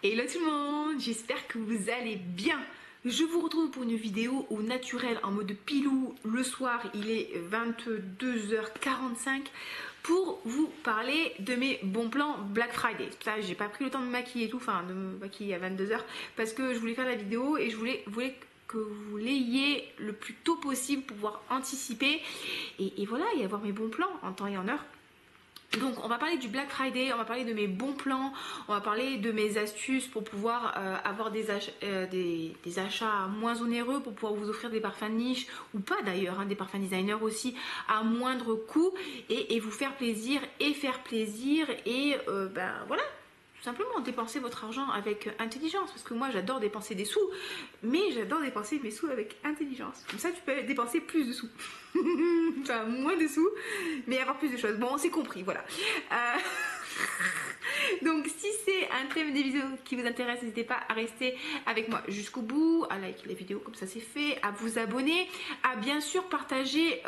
Hello tout le monde, j'espère que vous allez bien. Je vous retrouve pour une vidéo au naturel en mode pilou. Le soir, il est 22h45 pour vous parler de mes bons plans Black Friday. Ça, j'ai pas pris le temps de me maquiller et tout, enfin de me maquiller à 22h parce que je voulais faire la vidéo et je voulais que vous l'ayez le plus tôt possible pour pouvoir anticiper et voilà, et avoir mes bons plans en temps et en heure. Donc on va parler du Black Friday, on va parler de mes bons plans, on va parler de mes astuces pour pouvoir avoir des achats moins onéreux, pour pouvoir vous offrir des parfums de niche ou pas d'ailleurs, hein, des parfums designers aussi à moindre coût et vous faire plaisir et faire plaisir et voilà. Tout simplement dépenser votre argent avec intelligence, parce que moi j'adore dépenser des sous, mais j'adore dépenser mes sous avec intelligence. Comme ça tu peux dépenser plus de sous. Enfin moins de sous, mais avoir plus de choses. Bon, on s'est compris, voilà. Donc si c'est un thème des vidéos qui vous intéresse, n'hésitez pas à rester avec moi jusqu'au bout, à liker la vidéo comme ça c'est fait, à vous abonner, à bien sûr partager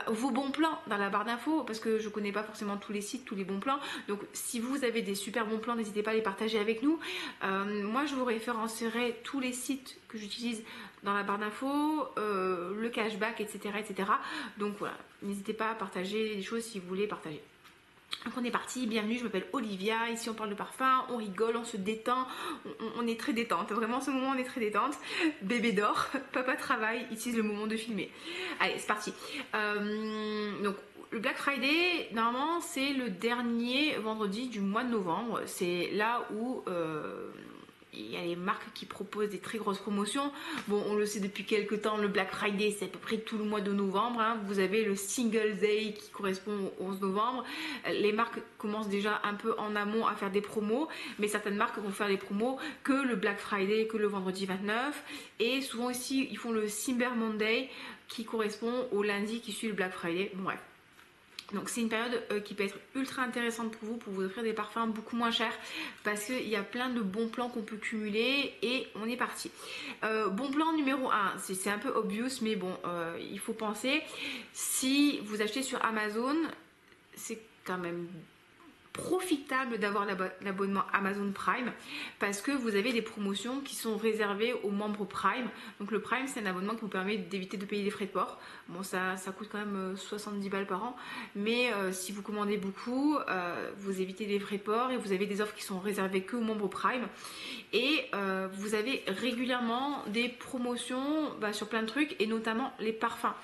vos bons plans dans la barre d'infos, parce que je connais pas forcément tous les sites, tous les bons plans. Donc si vous avez des super bons plans, n'hésitez pas à les partager avec nous. Moi je vous référencerai tous les sites que j'utilise dans la barre d'infos, le cashback, etc., etc. Donc voilà, n'hésitez pas à partager les choses si vous voulez partager. Donc on est parti, bienvenue, je m'appelle Olivia, ici on parle de parfum, on rigole, on se détend, on est très détente, vraiment en ce moment on est très détente. Bébé dort, papa travaille, ici c'est le moment de filmer. Allez, c'est parti. Donc le Black Friday, normalement c'est le dernier vendredi du mois de novembre, c'est là où... il y a les marques qui proposent des très grosses promotions. Bon, on le sait depuis quelques temps, le Black Friday, c'est à peu près tout le mois de novembre. Hein. Vous avez le Single Day qui correspond au 11 novembre. Les marques commencent déjà un peu en amont à faire des promos, mais certaines marques vont faire des promos que le Black Friday, que le vendredi 29. Et souvent aussi, ils font le Cyber Monday qui correspond au lundi qui suit le Black Friday. Bon, bref. Donc c'est une période qui peut être ultra intéressante pour vous offrir des parfums beaucoup moins chers, parce qu'il y a plein de bons plans qu'on peut cumuler et on est parti. Bon plan numéro 1, c'est un peu obvious mais bon, il faut penser, si vous achetez sur Amazon, c'est quand même profitable d'avoir l'abonnement Amazon Prime, parce que vous avez des promotions qui sont réservées aux membres Prime. Donc le Prime, c'est un abonnement qui vous permet d'éviter de payer des frais de port. Bon, ça coûte quand même 70 balles par an, mais si vous commandez beaucoup, vous évitez les frais de port et vous avez des offres qui sont réservées que aux membres Prime. Et vous avez régulièrement des promotions sur plein de trucs, et notamment les parfums.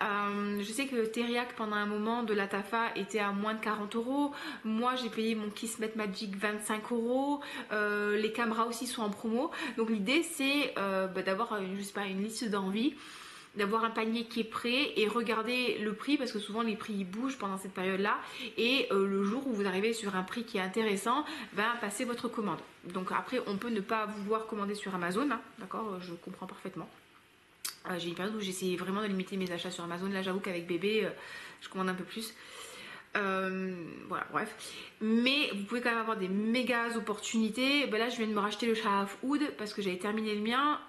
Je sais que Teriac pendant un moment de la Tafa était à moins de 40 euros. Moi j'ai payé mon Kismet Magic 25 euros. Les caméras aussi sont en promo. Donc l'idée c'est d'avoir je sais pas, une liste d'envie, d'avoir un panier qui est prêt et regarder le prix, parce que souvent les prix ils bougent pendant cette période là, et le jour où vous arrivez sur un prix qui est intéressant, passez votre commande. Donc après on peut ne pas vouloir commander sur Amazon, hein, d'accord, je comprends parfaitement. J'ai une période où j'essayais vraiment de limiter mes achats sur Amazon. Là j'avoue qu'avec bébé je commande un peu plus. Voilà, bref. Mais vous pouvez quand même avoir des méga opportunités. Là je viens de me racheter le Sharaf Oud parce que j'avais terminé le mien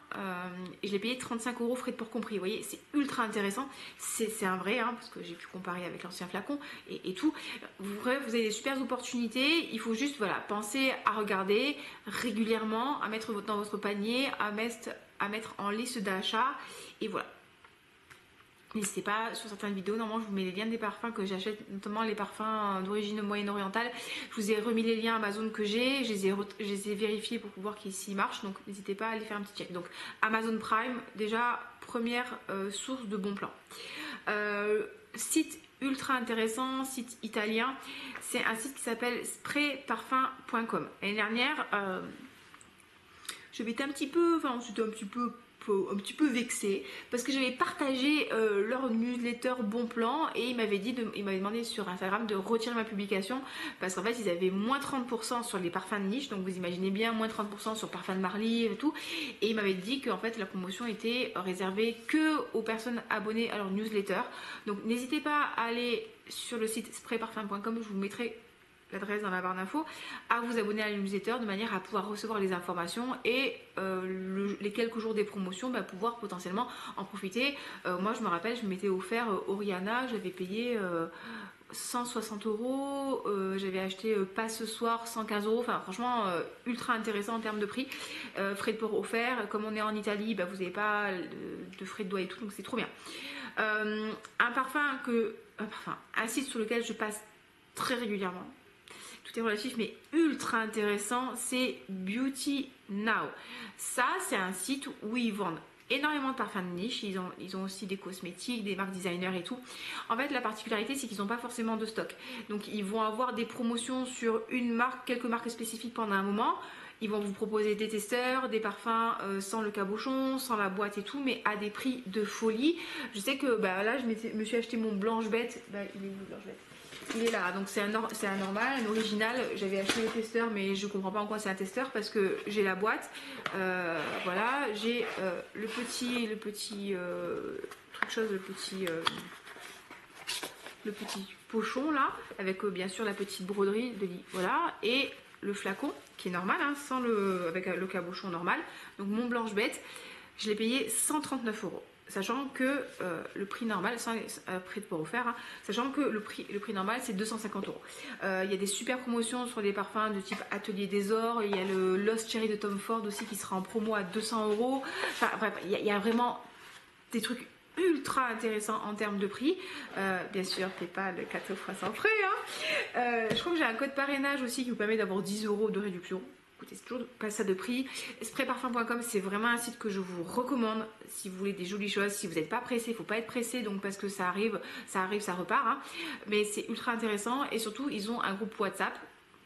et je l'ai payé 35 euros frais de port compris. Vous voyez, c'est ultra intéressant. C'est un vrai, hein, parce que j'ai pu comparer avec l'ancien flacon et tout. Bref, vous avez des super opportunités. Il faut juste penser à regarder régulièrement, à mettre dans votre panier, à mettre en liste d'achat, et voilà. N'hésitez pas, sur certaines vidéos, normalement je vous mets les liens des parfums que j'achète, notamment les parfums d'origine moyenne-orientale. Je vous ai remis les liens Amazon que j'ai, je les ai vérifiés pour pouvoir qu'ils marchent, donc n'hésitez pas à aller faire un petit check. Donc Amazon Prime, déjà première source de bons plans. Site ultra intéressant, site italien, c'est un site qui s'appelle sprayparfum.com. L'année dernière, je m'étais un petit peu vexée parce que j'avais partagé leur newsletter bon plan, et ils m'avaient demandé sur Instagram de retirer ma publication parce qu'en fait ils avaient moins 30% sur les parfums de niche. Donc vous imaginez bien, moins 30% sur parfums de Marly et tout, et ils m'avaient dit qu'en fait la promotion était réservée que aux personnes abonnées à leur newsletter. Donc n'hésitez pas à aller sur le site sprayparfum.com, je vous mettrai l'adresse dans la barre d'infos, à vous abonner à la newsletter de manière à pouvoir recevoir les informations et les quelques jours des promotions, bah, pouvoir potentiellement en profiter. Moi je me rappelle, je m'étais offert Oriana, j'avais payé 160 €, j'avais acheté pas ce soir 115 €, enfin franchement ultra intéressant en termes de prix, frais de port offerts, comme on est en Italie, bah, vous n'avez pas de frais de douane et tout, donc c'est trop bien. Un site sur lequel je passe très régulièrement, tout est relatif mais ultra intéressant, c'est Beauty Now. Ça c'est un site où ils vendent énormément de parfums de niche, ils ont aussi des cosmétiques, des marques designers et tout. En fait la particularité c'est qu'ils n'ont pas forcément de stock, donc ils vont avoir des promotions sur une marque, quelques marques spécifiques pendant un moment. Ils vont vous proposer des testeurs, des parfums sans le cabochon, sans la boîte et tout, mais à des prix de folie. Je sais que bah, là, me suis acheté mon Blanche Bête. Bah, il est où Blanche Bête? Il est là, donc c'est un normal, un original. J'avais acheté le testeur, mais je comprends pas en quoi c'est un testeur parce que j'ai la boîte. Voilà, j'ai le petit pochon là, avec bien sûr la petite broderie de lit. Voilà, et le flacon qui est normal, hein, avec le cabochon normal. Donc mon Blanche Bête, je l'ai payé 139 €. Sachant que le prix normal, sans prix de port offert, hein, sachant que le prix normal c'est 250 €. Il y a des super promotions sur les parfums de type Atelier des Ors. Il y a le Lost Cherry de Tom Ford aussi qui sera en promo à 200 €. Enfin bref, il y a vraiment des trucs ultra intéressants en termes de prix. Bien sûr, PayPal 4 fois sans frais. Hein. Je crois que j'ai un code parrainage aussi qui vous permet d'avoir 10 € de réduction. Écoutez, c'est toujours pas ça de prix. Sprayparfum.com, c'est vraiment un site que je vous recommande si vous voulez des jolies choses. Si vous n'êtes pas pressé, il ne faut pas être pressé, donc parce que ça arrive, ça repart. Hein. Mais c'est ultra intéressant et surtout, ils ont un groupe WhatsApp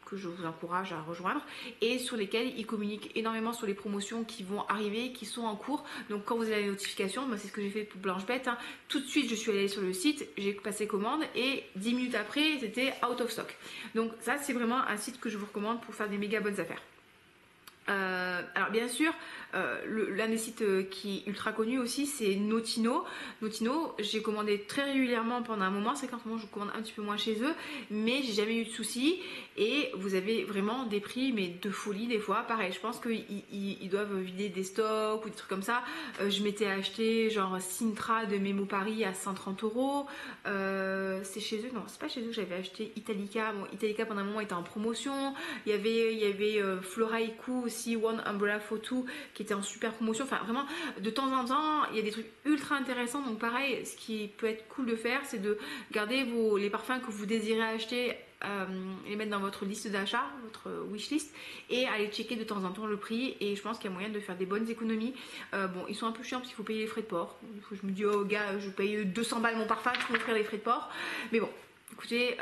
que je vous encourage à rejoindre et sur lesquels ils communiquent énormément sur les promotions qui vont arriver, qui sont en cours. Donc quand vous avez la notification, moi c'est ce que j'ai fait pour Blanche Bête, hein, tout de suite je suis allée sur le site, j'ai passé commande et 10 minutes après c'était out of stock. Donc ça c'est vraiment un site que je vous recommande pour faire des méga bonnes affaires. Alors bien sûr, l'un des sites qui est ultra connu aussi, c'est Notino. Notino, j'ai commandé très régulièrement pendant un moment. C'est qu'en ce moment je commande un petit peu moins chez eux, mais j'ai jamais eu de soucis. Et vous avez vraiment des prix, mais de folie des fois. Pareil, je pense qu'ils doivent vider des stocks ou des trucs comme ça. Je m'étais acheté genre Sintra de Memo Paris à 130 €. C'est chez eux, non, c'est pas chez eux que j'avais acheté Italica. Bon, Italica pendant un moment était en promotion. Il y avait Flora Iku aussi, One Umbrella Photo qui était en super promotion. Enfin vraiment de temps en temps il y a des trucs ultra intéressants. Donc pareil, ce qui peut être cool de faire, c'est de garder les parfums que vous désirez acheter, les mettre dans votre liste d'achat, votre wishlist, et aller checker de temps en temps le prix. Et je pense qu'il y a moyen de faire des bonnes économies. Bon, ils sont un peu chiants parce qu'il faut payer les frais de port. Je me dis oh gars, je paye 200 balles mon parfum pour offrir les frais de port. Mais bon, écoutez,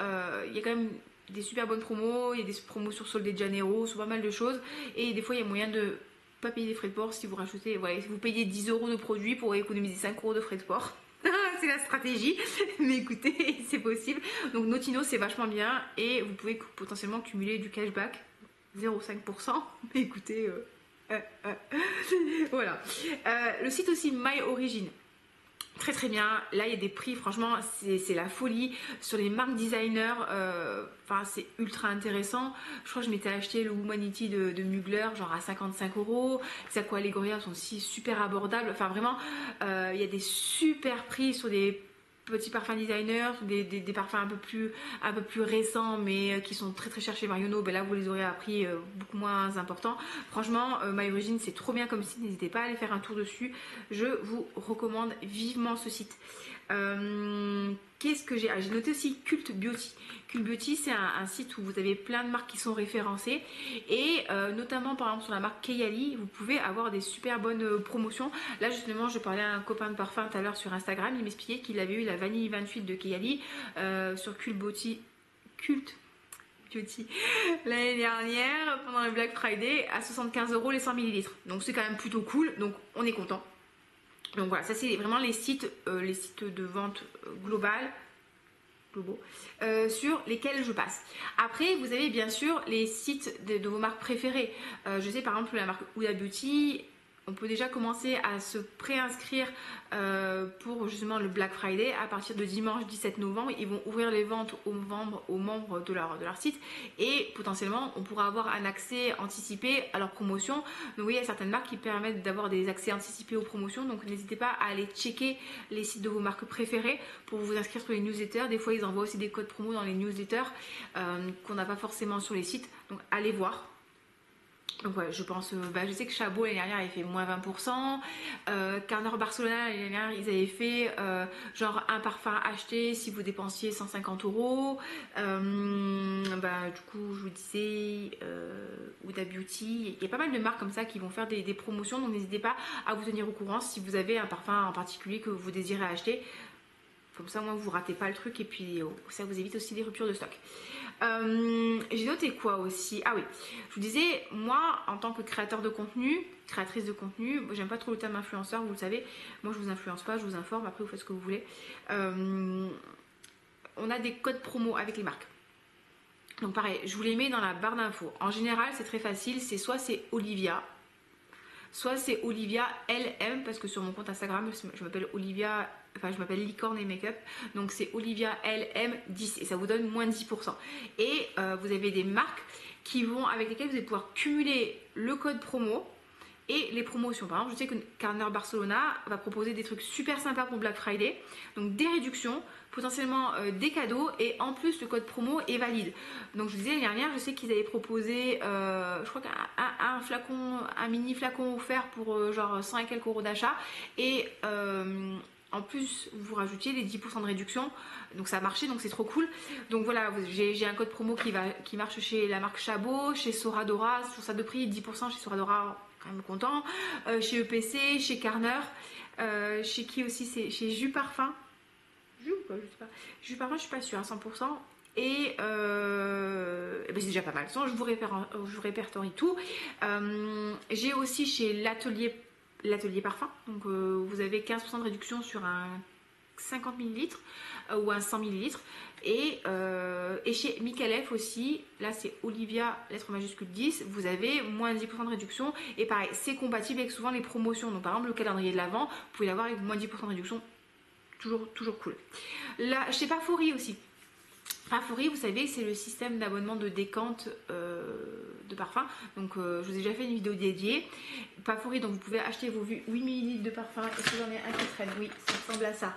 il y a quand même des super bonnes promos, il y a des promos sur Sol de Janeiro, sur pas mal de choses, et des fois il y a moyen de pas payer les frais de port si vous rachetez, voilà, si vous payez 10 € de produit pour économiser 5 € de frais de port. C'est la stratégie, mais écoutez, c'est possible. Donc Notino c'est vachement bien et vous pouvez potentiellement cumuler du cashback 0,5%, mais écoutez, voilà. Le site aussi My Origin. Très très bien, là il y a des prix, franchement c'est la folie sur les marques designers, enfin c'est ultra intéressant. Je crois que je m'étais acheté le Womanity de Mugler genre à 55 €, les Aqua Allegoria sont aussi super abordables, enfin vraiment il y a des super prix sur des petits parfums designers, des parfums un peu plus récents mais qui sont très très chers chez Marionneau. Ben là vous les aurez à prix beaucoup moins important. Franchement My Origin c'est trop bien comme site, n'hésitez pas à aller faire un tour dessus, je vous recommande vivement ce site. Qu'est-ce que j'ai noté aussi Cult Beauty. Cult Beauty c'est un site où vous avez plein de marques qui sont référencées et notamment par exemple sur la marque Kayali vous pouvez avoir des super bonnes promotions. Là justement je parlais à un copain de parfum tout à l'heure sur Instagram, il m'expliquait qu'il avait eu la vanille 28 de Kayali sur Cult Beauty l'année dernière pendant le Black Friday à 75 € les 100 ml, donc c'est quand même plutôt cool, donc on est content. Donc voilà, ça c'est vraiment les sites de vente globaux sur lesquels je passe. Après vous avez bien sûr les sites de vos marques préférées. Je sais par exemple la marque Huda Beauty, on peut déjà commencer à se préinscrire pour justement le Black Friday. À partir de dimanche 17 novembre, ils vont ouvrir les ventes aux membres de leur site et potentiellement on pourra avoir un accès anticipé à leurs promotions. Donc oui, il y a certaines marques qui permettent d'avoir des accès anticipés aux promotions, donc n'hésitez pas à aller checker les sites de vos marques préférées pour vous inscrire sur les newsletters. Des fois ils envoient aussi des codes promo dans les newsletters qu'on n'a pas forcément sur les sites, donc allez voir. Donc ouais, je pense, je sais que Chabot l'année dernière avait fait moins 20%, Carner Barcelona l'année dernière ils avaient fait genre un parfum acheté si vous dépensiez 150 €. Du coup je vous disais Huda Beauty, il y a pas mal de marques comme ça qui vont faire des promotions, donc n'hésitez pas à vous tenir au courant si vous avez un parfum en particulier que vous désirez acheter. Comme ça, moi, vous ratez pas le truc et puis ça vous évite aussi des ruptures de stock. J'ai noté quoi aussi? Ah oui, je vous disais, moi, en tant que créateur de contenu, créatrice de contenu, j'aime pas trop le terme influenceur, vous le savez. Moi, je vous influence pas, je vous informe, après vous faites ce que vous voulez. On a des codes promo avec les marques. Donc pareil, je vous les mets dans la barre d'infos. En général, c'est très facile, soit c'est Olivia, soit c'est Olivia LM, parce que sur mon compte Instagram, je m'appelle Olivia, je m'appelle Licorne et Makeup, donc c'est Olivia LM 10 et ça vous donne moins 10%. Et vous avez des marques avec lesquelles vous allez pouvoir cumuler le code promo et les promotions. Par exemple, je sais que Carner Barcelona va proposer des trucs super sympas pour Black Friday, donc des réductions, potentiellement des cadeaux, et en plus le code promo est valide. Donc je vous disais l'année dernière, je sais qu'ils avaient proposé je crois un mini flacon offert pour genre 100 et quelques euros d'achat, et en plus vous rajoutiez les 10% de réduction, donc ça a marché, donc c'est trop cool. Donc voilà, j'ai un code promo qui marche chez la marque Chabot, chez Soradora, sur ça de prix 10% chez Soradora, quand même content, chez EPC, chez Carner, chez qui aussi, c'est chez Jus Parfum. Jus ou quoi, je sais pas. Jus Parfum, je suis pas sûre à 100%. Et ben c'est déjà pas mal. Sinon, je vous répertorie tout. J'ai aussi chez l'atelier parfum. Donc vous avez 15% de réduction sur un 50 ml ou un 100 ml. Et chez Michelef aussi, là c'est Olivia, lettre majuscule 10, vous avez moins 10% de réduction. Et pareil, c'est compatible avec souvent les promotions. Donc par exemple, le calendrier de l'Avent, vous pouvez l'avoir avec moins 10% de réduction. Toujours cool. Là, chez Parfury aussi. Parfury, vous savez, c'est le système d'abonnement de décompte de parfum. Donc, je vous ai déjà fait une vidéo dédiée. Parfury, donc vous pouvez acheter vos 8 ml de parfum. Est-ce que j'en ai un qui traîne? Oui, ça ressemble à ça.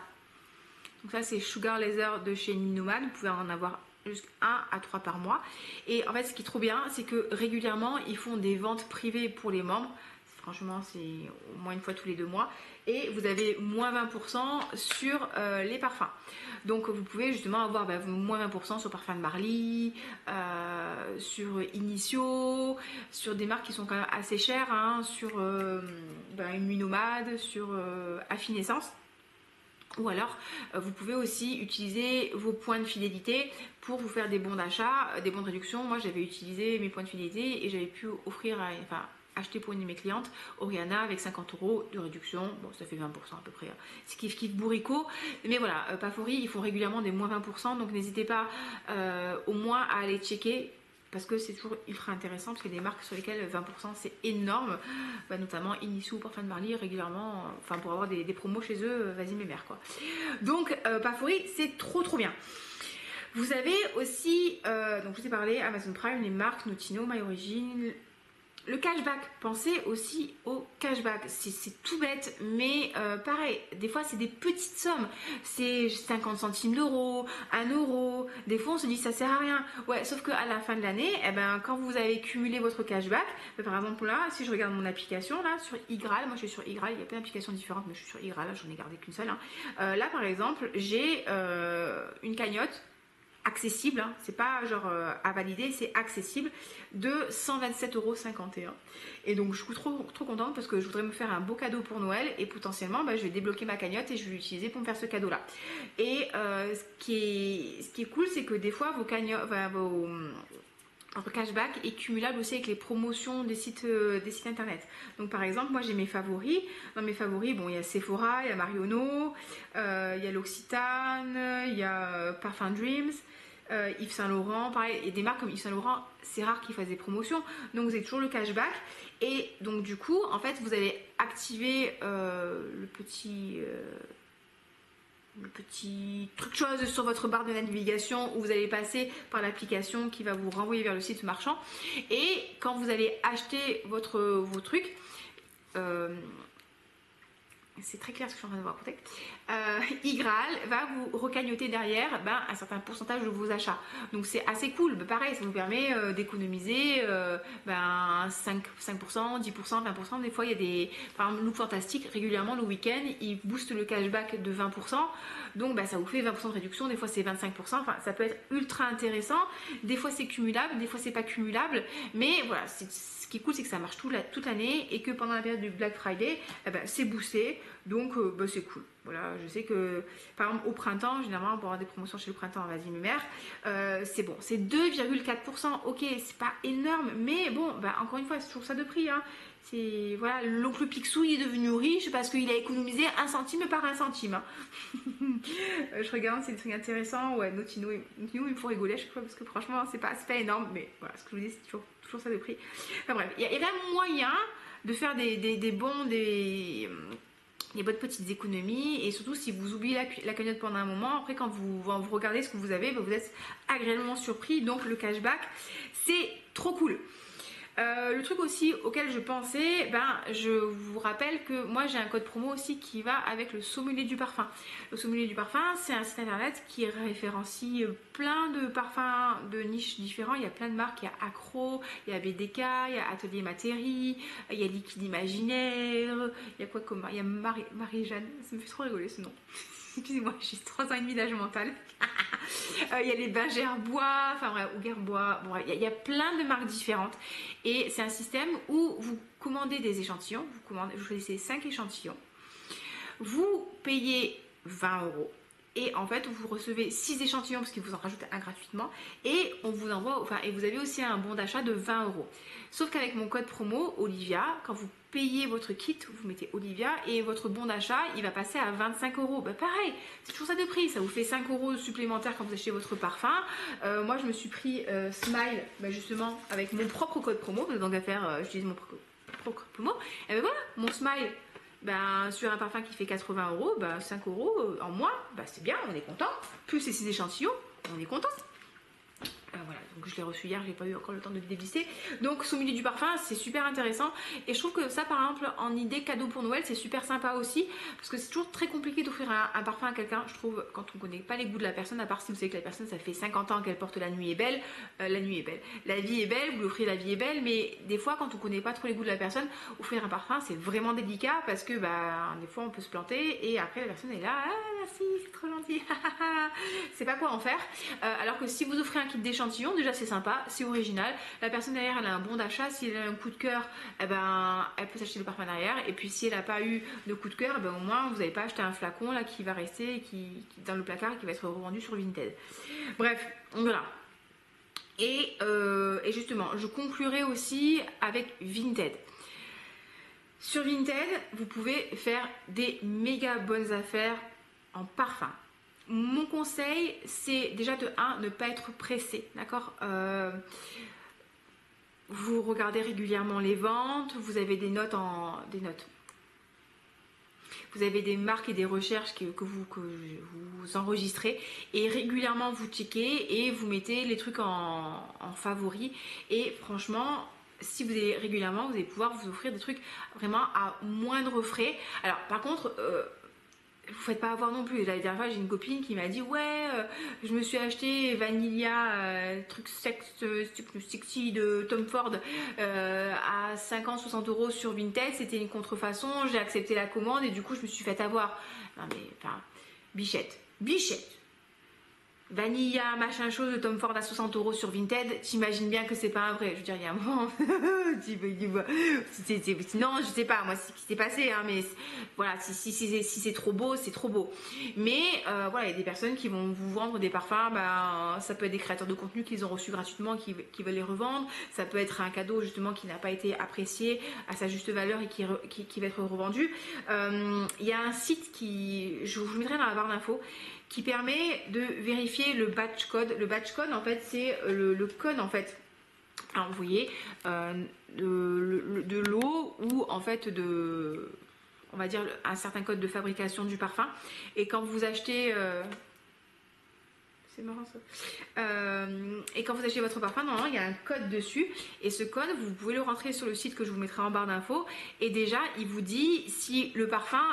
Donc ça, c'est Sugar Laser de chez Ninoman. Vous pouvez en avoir jusqu'à 1 à 3 par mois. Et en fait, ce qui est trop bien, c'est que régulièrement, ils font des ventes privées pour les membres. Franchement, c'est au moins une fois tous les 2 mois. Et vous avez moins 20% sur les parfums. Donc vous pouvez justement avoir moins 20% sur Parfum de Marly, sur Initio, sur des marques qui sont quand même assez chères, hein, sur une Nuit Nomade, sur Affinessence. Ou alors, vous pouvez aussi utiliser vos points de fidélité pour vous faire des bons d'achat, des bons de réduction. Moi, j'avais utilisé mes points de fidélité et j'avais pu offrir acheter pour une de mes clientes Oriana avec 50 € de réduction. Bon, ça fait 20% à peu près. C'est kiff bourricot. Mais voilà, Parfury, ils font régulièrement des moins 20%. Donc n'hésitez pas au moins à aller checker, parce que c'est toujours ultra intéressant, parce qu'il y a des marques sur lesquelles 20% c'est énorme, notamment Inissou, Parfum de Marly, régulièrement, pour avoir des promos chez eux, vas-y mes mères quoi. Donc Parfury, c'est trop bien. Vous avez aussi, donc je vous ai parlé, Amazon Prime, les marques Notino, My Origin. Le cashback, pensez aussi au cashback, c'est tout bête, mais pareil, des fois c'est des petites sommes, c'est 50 centimes d'euros, 1 euro, des fois on se dit ça sert à rien, ouais, sauf qu'à la fin de l'année, quand vous avez cumulé votre cashback, par exemple là, si je regarde mon application là sur Igral, moi je suis sur Igral, il y a plein d'applications différentes, mais je suis sur Igral, là j'en ai gardé qu'une seule, hein. Là par exemple, j'ai une cagnotte accessible, hein, c'est pas genre à valider, c'est accessible, de 127,51 €. Et donc je suis trop contente parce que je voudrais me faire un beau cadeau pour Noël et potentiellement je vais débloquer ma cagnotte et je vais l'utiliser pour me faire ce cadeau là. Et ce qui est cool, c'est que des fois vos cagnottes, votre cashback est cumulable aussi avec les promotions des sites internet. Donc par exemple, moi j'ai mes favoris. Dans mes favoris, bon, il y a Sephora, il y a Marionneau, il y a l'Occitane, il y a Parfum Dreams, Yves Saint Laurent, pareil, il y a des marques comme Yves Saint Laurent, c'est rare qu'ils fassent des promotions, donc vous avez toujours le cashback. Et donc du coup, en fait, vous allez activer le petit truc chose sur votre barre de navigation où vous allez passer par l'application qui va vous renvoyer vers le site marchand. Et quand vous allez acheter vos trucs, c'est très clair ce que je suis en train de vous raconter, iGraal va vous recagnoter derrière un certain pourcentage de vos achats. Donc c'est assez cool. Pareil, ça vous permet d'économiser 5%, 10%, 20%. Des fois, il y a des... Par exemple, Look Fantastique, régulièrement le week-end, ils boostent le cashback de 20%. Donc ça vous fait 20% de réduction. Des fois, c'est 25%. Enfin, ça peut être ultra intéressant. Des fois, c'est cumulable. Des fois, c'est pas cumulable. Mais voilà, ce qui est cool, c'est que ça marche toute l'année et que pendant la période du Black Friday, c'est boosté. Donc c'est cool. Voilà, je sais que par exemple au printemps, généralement pour avoir des promotions chez le printemps, vas-y mes mères, c'est bon, c'est 2,4%. Ok, c'est pas énorme, mais bon, encore une fois, c'est toujours ça de prix. Hein. C'est voilà, l'oncle Picsou il est devenu riche parce qu'il a économisé 1 centime par 1 centime. Hein. Je regarde, c'est des trucs intéressants. Ouais, Notino, il me faut rigoler à chaque fois parce que franchement, c'est pas énorme, mais voilà, ce que je vous dis, c'est toujours ça de prix. Enfin bref, il y a quand même moyen de faire des bonnes petites économies, et surtout si vous oubliez la cagnotte pendant un moment, après quand vous regardez ce que vous avez, vous êtes agréablement surpris. Donc le cashback, c'est trop cool. Le truc aussi auquel je pensais, je vous rappelle que moi j'ai un code promo aussi qui va avec le Sommelier du Parfum. Le Sommelier du Parfum, c'est un site internet qui référencie plein de parfums de niches différents. Il y a plein de marques, il y a Accro, il y a BDK, il y a Atelier Matéri, il y a Liquide Imaginaire, il y a quoi comme... Il y a Marie-Jeanne, ça me fait trop rigoler ce nom. Excusez-moi, j'ai 3 ans et demi d'âge mental. Il y a les bains Gerbois, enfin bref, ou Gerbois. Bon, il y a plein de marques différentes. Et c'est un système où vous commandez des échantillons. Vous choisissez 5 échantillons. Vous payez 20 €. Et en fait, vous recevez 6 échantillons parce qu'ils vous en rajoutent un gratuitement. Et on vous envoie, et vous avez aussi un bon d'achat de 20 €. Sauf qu'avec mon code promo, Olivia, quand vous payez votre kit, vous mettez Olivia et votre bon d'achat, il va passer à 25 €. Pareil, c'est toujours ça de prix. Ça vous fait 5 € supplémentaires quand vous achetez votre parfum. Moi, je me suis pris Smile, justement, avec mon propre code promo. Donc à faire, j'utilise mon propre promo. Et voilà, mon Smile. Sur un parfum qui fait 80 €, 5 € en moins, c'est bien, on est content. Plus ces 6 échantillons, on est content. Voilà, donc je l'ai reçu hier, j'ai pas eu encore le temps de le dévisser. Donc Sommelier du Parfum, c'est super intéressant. Et je trouve que ça, par exemple, en idée cadeau pour Noël, c'est super sympa aussi. Parce que c'est toujours très compliqué d'offrir un parfum à quelqu'un, je trouve, quand on connaît pas les goûts de la personne, à part si vous savez que la personne, ça fait 50 ans qu'elle porte La Nuit est belle. La nuit est belle. La vie est belle, vous lui offrez La vie est belle. Mais des fois, quand on connaît pas trop les goûts de la personne, offrir un parfum, c'est vraiment délicat. Parce que des fois, on peut se planter. Et après, la personne est là, ah merci, c'est trop gentil. C'est pas quoi en faire. Alors que si vous offrez un kit d'échantillons, déjà c'est sympa, c'est original. La personne derrière, elle a un bon d'achat. Si elle a un coup de cœur, elle peut s'acheter le parfum derrière. Et puis si elle n'a pas eu de coup de cœur, au moins vous n'avez pas acheté un flacon là qui va rester qui dans le placard et qui va être revendu sur Vinted. Bref, voilà. Et justement, je conclurai aussi avec Vinted. Sur Vinted, vous pouvez faire des méga bonnes affaires en parfum. Mon conseil, c'est déjà de 1, ne pas être pressé, d'accord. Vous regardez régulièrement les ventes, vous avez des notes. Vous avez des marques et des recherches que vous enregistrez et régulièrement vous checkez et vous mettez les trucs en favori. Et franchement, si vous allez régulièrement, vous allez pouvoir vous offrir des trucs vraiment à moindre frais. Alors par contre, vous faites pas avoir non plus. La dernière fois, j'ai une copine qui m'a dit ouais, je me suis acheté Vanilla, truc sexy de Tom Ford à 50-60 € sur Vinted. C'était une contrefaçon. J'ai accepté la commande et du coup, je me suis fait avoir. Non mais, enfin, bichette. Vanilla, machin chose de Tom Ford à 60 € sur Vinted, t'imagines bien que c'est pas un vrai. Je veux dire, il y a un moment, non, je sais pas, moi, c'est ce qui s'est passé, hein, mais voilà, si c'est trop beau, c'est trop beau. Mais voilà, il y a des personnes qui vont vous vendre des parfums, ça peut être des créateurs de contenu qu'ils ont reçus gratuitement, qui veulent les revendre, ça peut être un cadeau justement qui n'a pas été apprécié à sa juste valeur et qui va être revendu. Il y a un site je vous mettrai dans la barre d'infos, qui permet de vérifier le batch code. Le batch code, en fait, c'est le code, en fait, à envoyer de l'eau ou, en fait, on va dire, un certain code de fabrication du parfum. Et quand vous achetez... c'est marrant ça. Et quand vous achetez votre parfum, normalement il y a un code dessus. Et ce code, vous pouvez le rentrer sur le site que je vous mettrai en barre d'infos. Et déjà, il vous dit si le parfum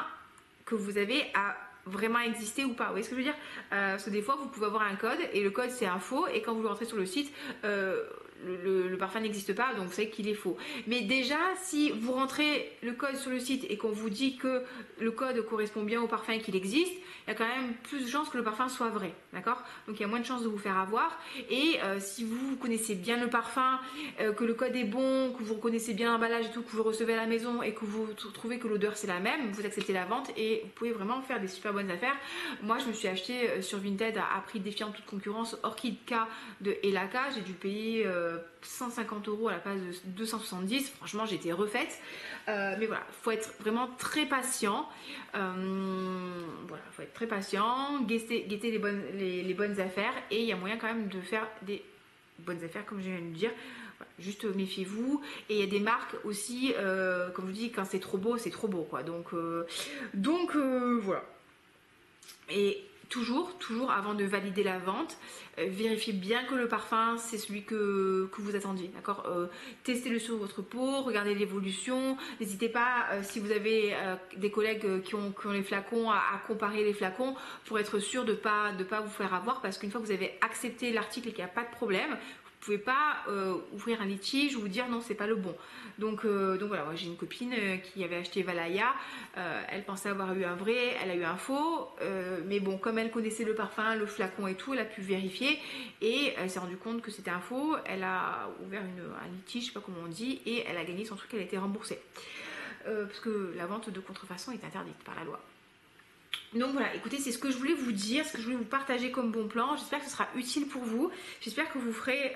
que vous avez a vraiment existé ou pas. Vous voyez ce que je veux dire? Parce que des fois, vous pouvez avoir un code et le code c'est un faux. Et quand vous le rentrez sur le site, le parfum n'existe pas, donc vous savez qu'il est faux. Mais déjà, si vous rentrez le code sur le site et qu'on vous dit que le code correspond bien au parfum et qu'il existe, il y a quand même plus de chances que le parfum soit vrai, d'accord? Donc il y a moins de chances de vous faire avoir. Et si vous connaissez bien le parfum, que le code est bon, que vous reconnaissez bien l'emballage et tout, que vous le recevez à la maison et que vous trouvez que l'odeur c'est la même, vous acceptez la vente et vous pouvez vraiment faire des super bonnes affaires. Moi, je me suis acheté sur Vinted à prix défiant toute concurrence Orchid K de Elaka. J'ai dû payer 150 € à la place de 270. Franchement, j'ai été refaite. Mais voilà, faut être vraiment très patient. Voilà, faut être très patient, guetter les bonnes affaires et il y a moyen quand même de faire des bonnes affaires comme je viens de le dire. Voilà, juste méfiez-vous. Et il y a des marques aussi, comme je vous dis, quand c'est trop beau quoi. Donc voilà. Et toujours avant de valider la vente, vérifiez bien que le parfum c'est celui que vous attendiez, d'accord? Testez-le sur votre peau, regardez l'évolution. N'hésitez pas, si vous avez des collègues qui ont les flacons, à comparer les flacons pour être sûr de pas vous faire avoir, parce qu'une fois que vous avez accepté l'article et qu'il n'y a pas de problème, vous pouvez pas ouvrir un litige ou dire non c'est pas le bon. Donc voilà, moi j'ai une copine qui avait acheté Valaya, elle pensait avoir eu un vrai, elle a eu un faux, mais bon, comme elle connaissait le parfum, le flacon et tout, elle a pu vérifier et elle s'est rendue compte que c'était un faux. Elle a ouvert un litige, je sais pas comment on dit, et elle a gagné son truc, elle a été remboursée, parce que la vente de contrefaçon est interdite par la loi. Donc voilà, écoutez, c'est ce que je voulais vous dire, ce que je voulais vous partager comme bon plan. J'espère que ce sera utile pour vous. J'espère que vous ferez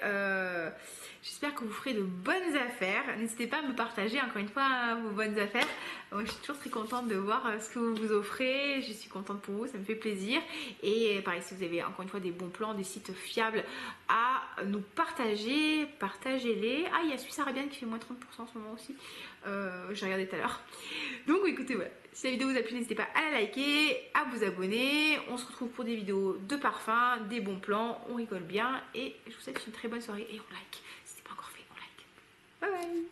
de bonnes affaires. N'hésitez pas à me partager encore une fois vos bonnes affaires. Moi, je suis toujours très contente de voir ce que vous vous offrez. Je suis contente pour vous, ça me fait plaisir. Et pareil, si vous avez encore une fois des bons plans, des sites fiables à nous partager, partagez-les. Ah, il y a Suisse Arabienne qui fait moins 30% en ce moment aussi. J'ai regardé tout à l'heure. Donc écoutez, voilà. Si la vidéo vous a plu, n'hésitez pas à la liker, à vous abonner. On se retrouve pour des vidéos de parfum, des bons plans, on rigole bien et je vous souhaite une très bonne soirée et on like. Si ce n'est pas encore fait, on like. Bye bye.